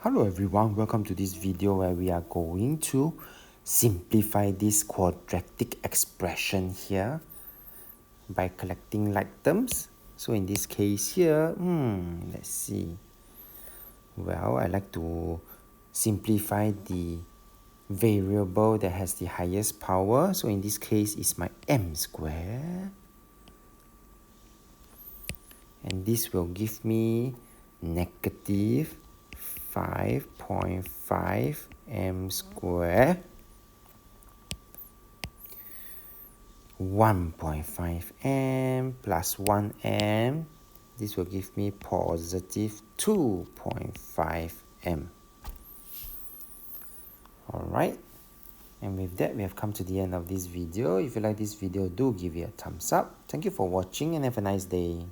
Hello everyone, welcome to this video where we are going to simplify this quadratic expression here by collecting like terms. So in this case here, let's see. Well, I like to simplify the variable that has the highest power. So in this case, it's my m square. And this will give me negative 5.5 m square 1.5 m plus 1 m. This will give me positive 2.5 m. Alright, and with that we have come to the end of this video. If you like this video, do give it a thumbs up. Thank you for watching and have a nice day.